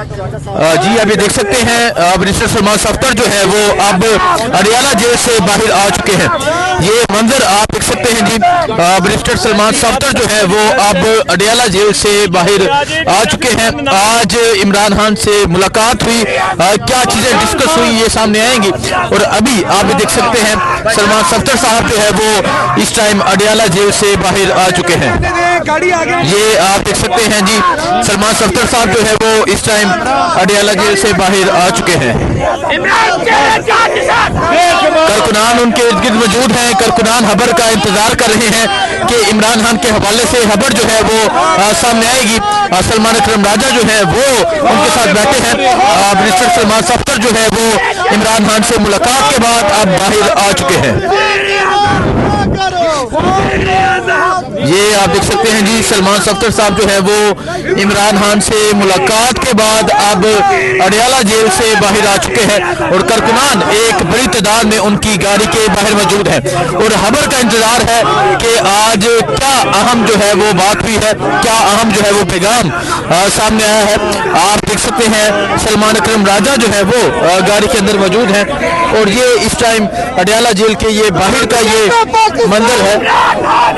जी अभी देख सकते हैं मिनिस्टर सलमान सफ्तर जो है वो अब अडियाला जेल से बाहर आ चुके हैं। ये मंजर आप देख सकते हैं जी, मिनिस्टर सलमान सफ्तर जो है वो अब अडियाला जेल से बाहर आ चुके हैं। आज इमरान खान से मुलाकात हुई, क्या चीजें डिस्कस हुई ये सामने आएंगी। और अभी आप भी देख सकते हैं सलमान सफ्तर साहब जो है वो इस टाइम अडियाला जेल से बाहर आ चुके हैं। ये आप देख सकते हैं जी, सलमान सफ्तर साहब जो है वो इस टाइम अडियाला जेल से बाहर आ चुके हैं। कारकुनान उनके इर्द गिर्द मौजूद हैं। कारकुनान खबर का इंतजार कर रहे हैं कि इमरान खान के हवाले से खबर जो है वो सामने आएगी। सलमान अकरम राजा जो है वो उनके साथ बैठे हैं। मिनिस्टर सलमान सफ्तर जो है वो इमरान खान से मुलाकात के बाद अब बाहर आ चुके हैं। ये आप देख सकते हैं जी, सलमान सफ्तर साहब जो है वो इमरान खान से मुलाकात के बाद अब अडियाला जेल से बाहर आ चुके हैं। और कारकुनान एक बड़ी तादाद में उनकी गाड़ी के बाहर मौजूद है और खबर का इंतजार है कि आज क्या अहम जो है वो बात हुई है, क्या अहम जो है वो पैगाम सामने आया है। आप देख सकते हैं सलमान अकरम राजा जो है वो गाड़ी के अंदर मौजूद है। और ये इस टाइम अडियाला जेल के ये बाहर का ये मंजर है,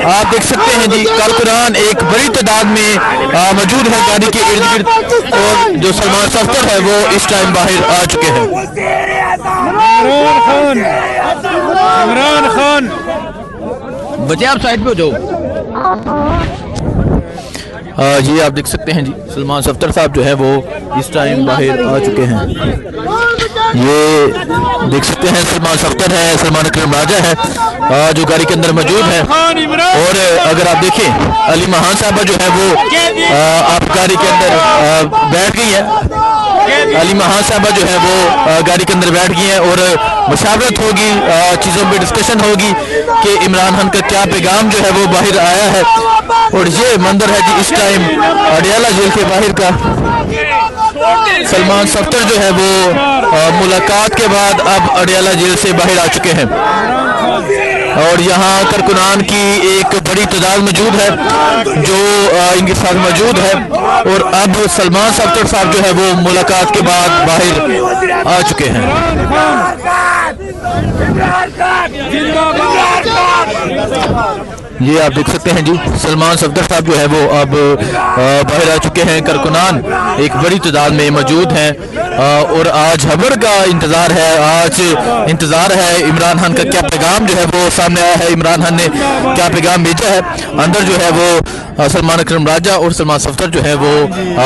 आप देख सकते हैं जी। कारकुनान एक बड़ी तादाद में मौजूद है गाड़ी के इर्द गिर्द और जो सलमान सफ्तर है वो इस टाइम बाहर आ चुके हैं। इमरान खान बचे, आप साइड पे हो जाओ। ये आप देख सकते हैं जी, सलमान सफ्तर साहब जो है वो इस टाइम बाहर आ चुके हैं। ये देख सकते हैं सलमान सफ्तर है, सलमान अकरम राजा है जो गाड़ी के अंदर मौजूद है। और अगर आप देखें अली महान साहबा जो है वो आप गाड़ी के अंदर बैठ गई है। अली महान साहबा जो है वो गाड़ी के अंदर बैठ गई हैं और मशावरत होगी, चीज़ों पे डिस्कशन होगी कि इमरान खान का क्या पैगाम जो है वो बाहर आया है। और ये मंजर है जी इस टाइम अडियाला जेल के बाहर का। सलमान सफ्तर जो है वो मुलाकात के बाद अब अडियाला जेल से बाहर आ चुके हैं और यहाँ कारकुनान की एक बड़ी तादाद मौजूद है जो इनके साथ मौजूद है। और अब सलमान सफ्तर साहब जो है वो मुलाकात के बाद बाहर आ चुके हैं। ये आप देख सकते हैं जी, सलमान सफ्तर साहब जो है वो अब बाहर आ चुके हैं। कारकुनान एक बड़ी तादाद में मौजूद हैं और आज खबर का इंतजार है, आज इंतजार है इमरान खान का क्या पैगाम जो है वो सामने आया है, इमरान खान ने क्या पैगाम भेजा है। अंदर जो है वो सलमान अकरम राजा और सलमान सफ्तर जो है वो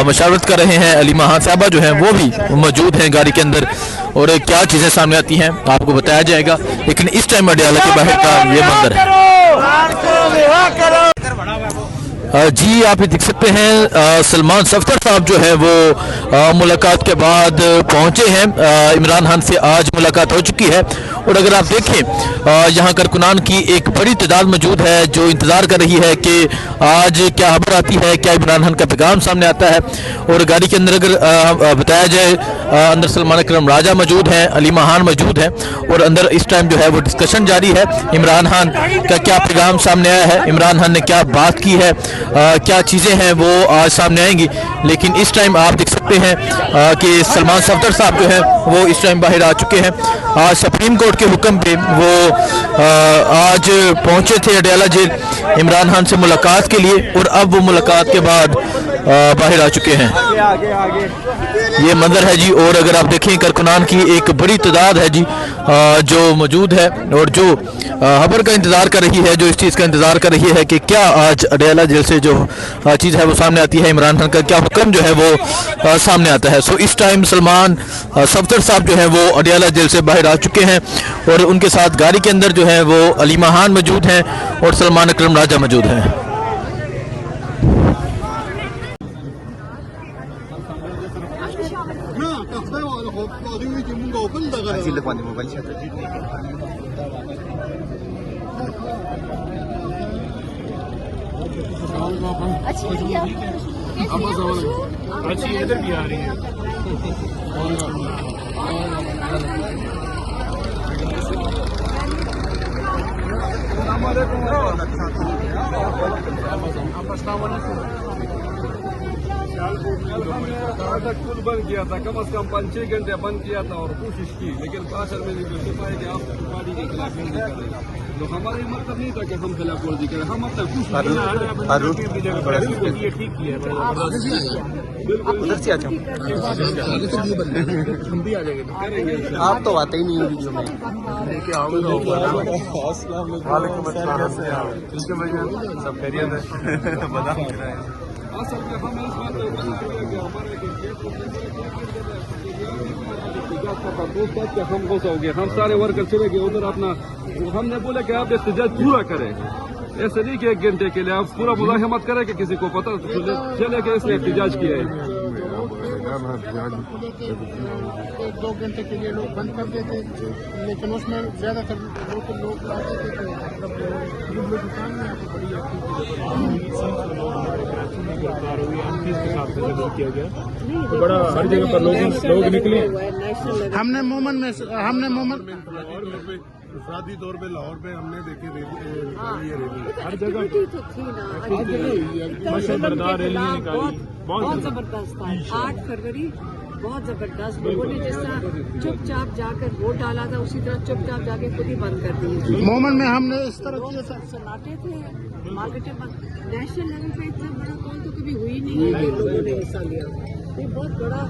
मशावरत कर रहे हैं। अली महान साहबा जो है वो भी मौजूद हैं गाड़ी के अंदर और क्या चीज़ें सामने आती हैं आपको बताया जाएगा। लेकिन इस टाइम अडियाला के बाहर का ये मंजर है। जी आप ये देख सकते हैं सलमान सफ्तर साहब जो है वो मुलाकात के बाद पहुंचे हैं। इमरान खान से आज मुलाकात हो चुकी है और अगर आप देखें यहाँ कारकुनान की एक बड़ी तादाद मौजूद है जो इंतज़ार कर रही है कि आज क्या खबर आती है, क्या इमरान खान का पैगाम सामने आता है। और गाड़ी के अंदर अगर बताया जाए अंदर सलमान अकरम राजा मौजूद हैं, अली महान मौजूद हैं और अंदर इस टाइम जो है वो डिस्कशन जारी है। इमरान खान का क्या पैगाम सामने आया है, इमरान खान ने क्या बात की है, क्या चीज़ें हैं वो आज सामने आएंगी। लेकिन इस टाइम आप देख सकते हैं कि सलमान सफ्तर साहब जो है वो इस टाइम बाहर आ चुके हैं। आज सुप्रीम कोर्ट के हुक्म पे वो आज पहुंचे थे अडियाला जेल इमरान खान से मुलाकात के लिए और अब वो मुलाकात के बाद बाहर आ चुके हैं। ये मंजर है जी। और अगर आप देखें कारकुनान की एक बड़ी तादाद है जी जो मौजूद है और जो खबर का इंतज़ार कर रही है, जो इस चीज़ का इंतज़ार कर रही है कि क्या आज अडियाला जेल से जो चीज़ है वो सामने आती है, इमरान खान का क्या हुक्म जो है वो सामने आता है। सो इस टाइम सलमान सफ्तर साहब जो है वो अडियाला जेल से बाहर आ चुके हैं और उनके साथ गाड़ी के अंदर जो है वो अली महान मौजूद हैं और सलमान अकरम राजा मौजूद हैं। अच्छी इधर भी आ रही है। पुल बंद किया था, कम से कम 5-6 घंटे बंद किया था और कोशिश की, लेकिन काशर में जो सिपाही कि आप पार्टी के खिलाफ नहीं करेगा, तो हमारा मतलब नहीं था कि हम खिलाफ वर्जी करें, हम अपना कोशिश ये ठीक किया। आप तो आते ही नहीं हो वीडियो में। सब खैरियत है। असल में हम इस बात पर हम गुस्सा हो गए, हम सारे वर्कर चले गए उधर अपना, हमने बोला कि आप एहतजाज पूरा करें, ऐसे नहीं कि 1 घंटे के लिए आप पूरा मुजाहिमत करें कि किसी को पता चले कि इसने एहतजाज किया है। 1-2 घंटे के लिए लोग बंद कर देते, लेकिन उसमें ज्यादातर लोग आते थे, किया गया तो बड़ा हर जगह पर लोग निकले। हमने मोमन इफरादी तौर पे लाहौर पे हमने देखे हर जगह बरदार रैली निकाली, बहुत जबरदस्त था। 8 फरवरी बहुत जबरदस्त, लोगों ने जिस तरह चुपचाप जाकर वोट डाला था उसी तरह चुपचाप जाके खुद ही बंद कर दिए। मोमन में हमने इस तरह किया था, सन्नाटे थे, मार्केटें बंद। नेशनल लेवल पे इतना बड़ा कॉल तो कभी हुई नहीं है कि लोगों ने हिस्सा लिया। ये बहुत बड़ा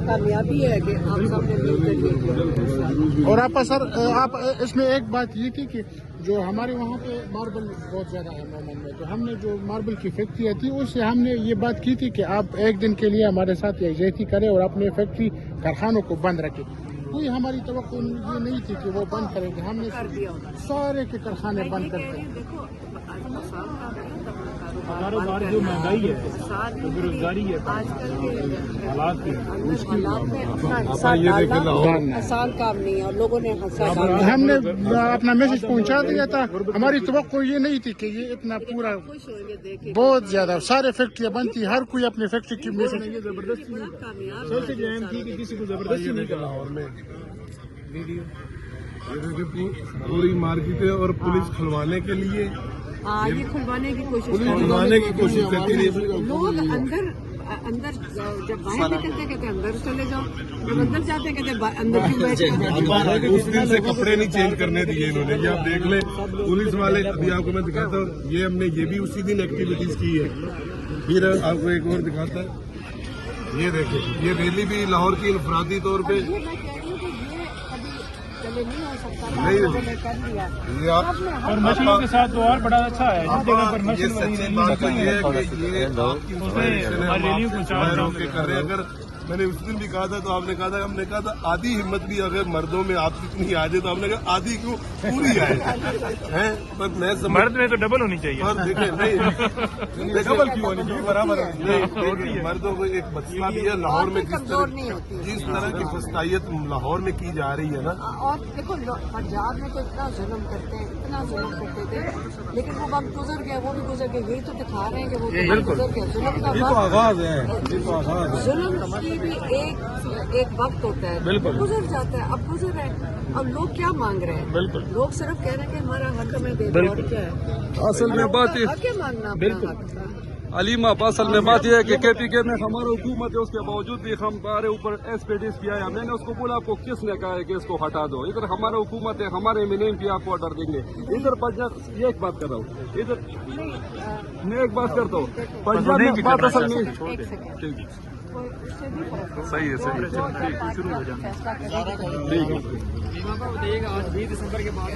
कामयाबी है कि आप सबने मिलकर ये किया। और आप सर आप इसमें एक बात ये थी कि जो हमारे वहाँ पे मार्बल बहुत ज्यादा है मोमन में, तो हमने जो मार्बल की फैक्ट्री थी उससे हमने ये बात की थी कि आप 1 दिन के लिए हमारे साथ यकजहती करें और अपने फैक्ट्री कारखानों को बंद रखें। कोई हमारी तवक्को ये नहीं थी कि वो बंद करेंगे, हमने सारे के कारखाने बंद कर दिए। कारोबार जो महंगाई है, बेरोजगारी है, आजकल के हालात है, आसान काम नहीं है और लोगों ने हमने अपना मैसेज पहुंचा दिया था। हमारी तवक्को ये नहीं थी कि ये इतना पूरा खुश होंगे देखे। बहुत ज्यादा सारे फैक्ट्रियाँ बंद थी, हर कोई अपनी फैक्ट्री की मैसेज जबरदस्ती कामयाब सबसे अहम थी कि किसी को जबरदस्ती नहीं करना। लाहौर में पूरी मार्केटें और पुलिस खुलवाने के लिए ये खुलवाने की कोशिश करती रही। लोग अंदर जब बाहर निकलते कहते अंदर चले जाओ, जब अंदर जाते कहते अंदर क्यों बैठे। उस दिन से कपड़े नहीं चेंज करने दिए इन्होंने, ये आप देख लें। पुलिस वाले अभी आपको मैं दिखाता हूँ, ये हमने ये भी उसी दिन एक्टिविटीज की है। फिर आपको एक और दिखाता है, ये देखें, ये रैली भी लाहौर की इनफरादी तौर पे नहीं हो सकता नहीं और मशीनों के साथ तो और बड़ा अच्छा है, जिस जगह पर ये मशीन सच्ची बात है, ये है कि ये आपकी रैलियों को चार के कर रहे हैं। अगर मैंने उस दिन भी कहा था तो आपने कहा था, हमने कहा था आधी हिम्मत भी अगर मर्दों में आप इतनी आ जाए तो हमने कहा आधी क्यों पूरी आए हैं। पर मैं मर्द में तो डबल होनी चाहिए। पर देखें नहीं डबल क्यों होनी चाहिए, बराबर नहीं। मर्दों को एक मसला भी है लाहौर में, जिस तरह की फस्तायत लाहौर में की जा रही है ना। और देखो पंजाब में तो इतना जुल्म करते हैं, इतना जुल्म करते थे, लेकिन वो वक्त गुजर गया, वो भी गुजर गया। यही तो दिखा रहे हैं कि वो गुजर गया। जुल्म का आगाज है, जुल्म की भी एक वक्त होता है, गुजर जाता है। अब गुजर है, अब लोग क्या मांग रहे हैं? लोग सिर्फ कह रहे हैं कि हमारा हक हमें दे दो, और क्या है? असल में बात हक है मांगना अपना हक। अलीमा असल में बात यह है कि KPK में हमारा हुकूमत है, उसके बावजूद भी हमारे ऊपर SPDs किया है। मैंने उसको बोला आपको किसने कहा है कि इसको हटा दो, इधर हमारा हुकूमत है, हमारे एमएनएम की आपको ऑर्डर देंगे। इधर पंजाब, ये एक बात कर रहा हूँ, इधर मैं एक बात करता हूँ, पंजाब में बात असल में सही है, सही है, शुरू हो जाना। आज 20 दिसंबर के बाद